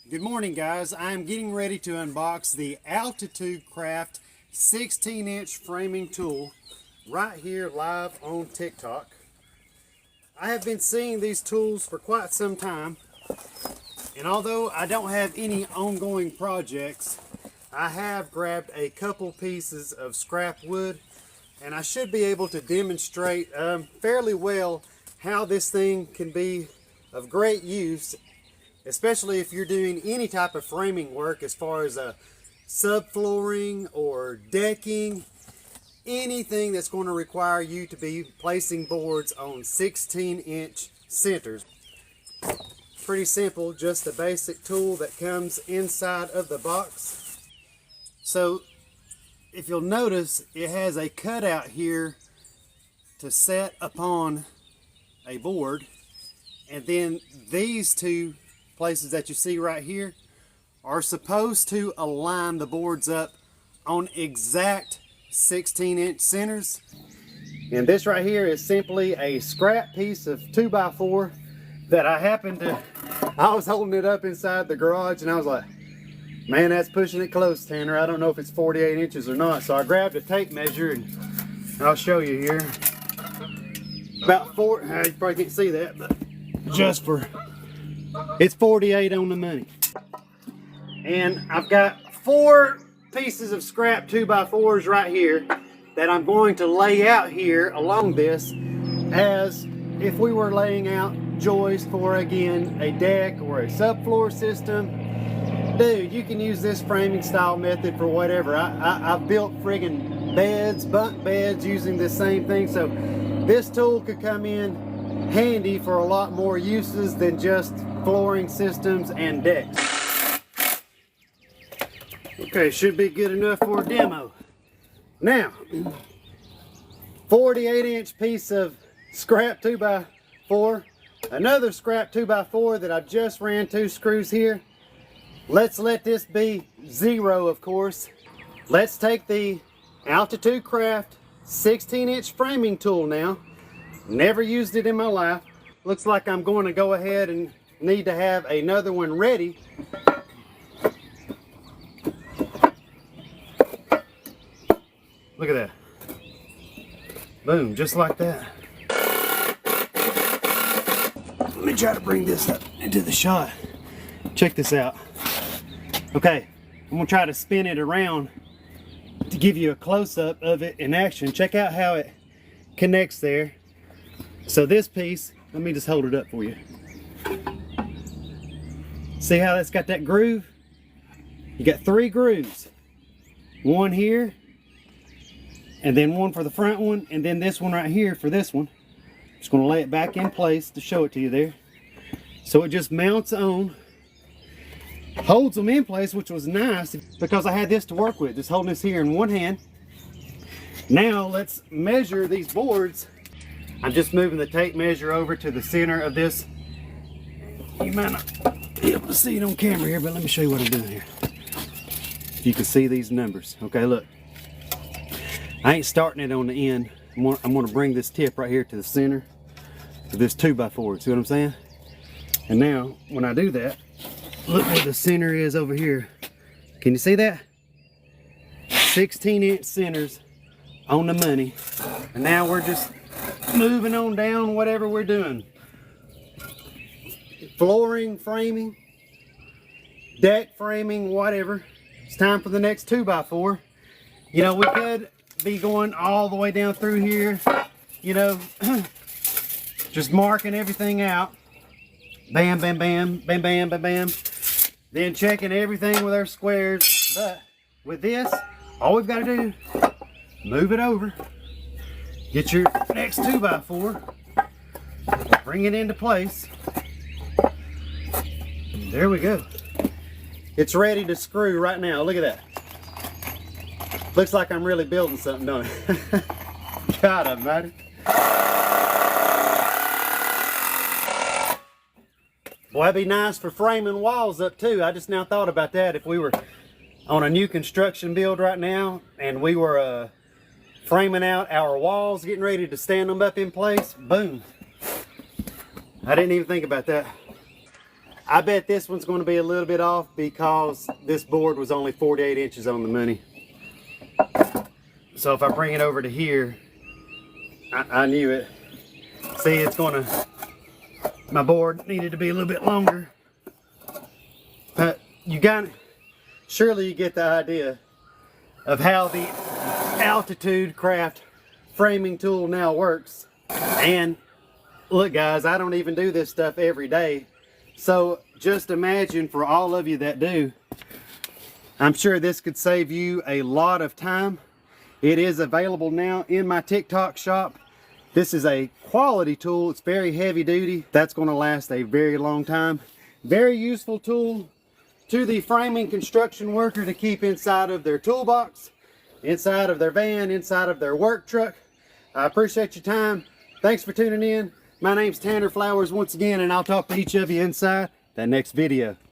Good morning, guys. I'm getting ready to unbox the Altitude Craft 16-inch framing tool right here live on TikTok. I have been seeing these tools for quite some time, and although I don't have any ongoing projects, I have grabbed a couple pieces of scrap wood, and I should be able to demonstrate fairly well how this thing can be of great use, especially if you're doing any type of framing work as far as subflooring or decking, anything that's going to require you to be placing boards on 16-inch centers. Pretty simple, just a basic tool that comes inside of the box. So if you'll notice, it has a cutout here to set upon a board, and then these two places that you see right here are supposed to align the boards up on exact 16-inch centers. And this right here is simply a scrap piece of 2x4 that I was holding it up inside the garage, and I was like, man, that's pushing it close, Tanner. I don't know if it's 48 inches or not. So I grabbed a tape measure, and I'll show you here. About four, you probably can't see that, but it's 48 on the money. And I've got 4 pieces of scrap 2x4s right here that I'm going to lay out here along this as if we were laying out joists for, again, a deck or a subfloor system. Dude, you can use this framing style method for whatever. I've built friggin' beds, bunk beds using this same thing, so this tool could come in handy for a lot more uses than just flooring systems and decks. Okay, should be good enough for a demo. Now, 48-inch piece of scrap 2x4, another scrap 2x4 that I just ran 2 screws here. Let's let this be 0, of course. Let's take the Altitude Craft 16-inch framing tool now. Never used it in my life. Looks like I'm going to go ahead and need to have another one ready. Look at that. Boom, just like that. Let me try to bring this up into the shot. Check this out. Okay, I'm gonna try to spin it around to give you a close-up of it in action. Check out how it connects there. So this piece, let me just hold it up for you. See how that's got that groove? You got 3 grooves. One here, and then one for the front one, and then this one right here for this one. Just gonna lay it back in place to show it to you there. So it just mounts on, holds them in place, which was nice because I had this to work with, just holding this here in one hand. Now let's measure these boards. I'm just moving the tape measure over to the center of this. You might not be able to see it on camera here, but let me show you what I'm doing here. You can see these numbers. Okay, look. I ain't starting it on the end. I'm going to bring this tip right here to the center of this 2x4. See what I'm saying? And now, when I do that, look where the center is over here. Can you see that? 16-inch centers on the money. And now we're just moving on down whatever we're doing. Flooring, framing, deck framing, whatever. It's time for the next 2x4. You know, we could be going all the way down through here, you know, just marking everything out. Bam, bam, bam, bam, bam, bam, bam. Then checking everything with our squares. But with this, all we've got to do, move it over. Get your next 2x4, bring it into place. There we go. It's ready to screw right now. Look at that. Looks like I'm really building something, don't it? God almighty. Boy, that'd be nice for framing walls up too. I just now thought about that. If we were on a new construction build right now and we were framing out our walls, getting ready to stand them up in place, boom. I didn't even think about that. I bet this one's going to be a little bit off because this board was only 48 inches on the money. So if I bring it over to here, I knew it. See, it's going to, my board needed to be a little bit longer. But you got, surely you get the idea of how the Altitude Craft framing tool now works. And look guys, I don't even do this stuff every day. So just imagine for all of you that do, I'm sure this could save you a lot of time. It is available now in my TikTok shop. This is a quality tool. It's very heavy duty. That's going to last a very long time. Very useful tool to the framing construction worker to keep inside of their toolbox, inside of their van, inside of their work truck. I appreciate your time. Thanks for tuning in. My name's Tanner Flowers once again, and I'll talk to each of you inside that next video.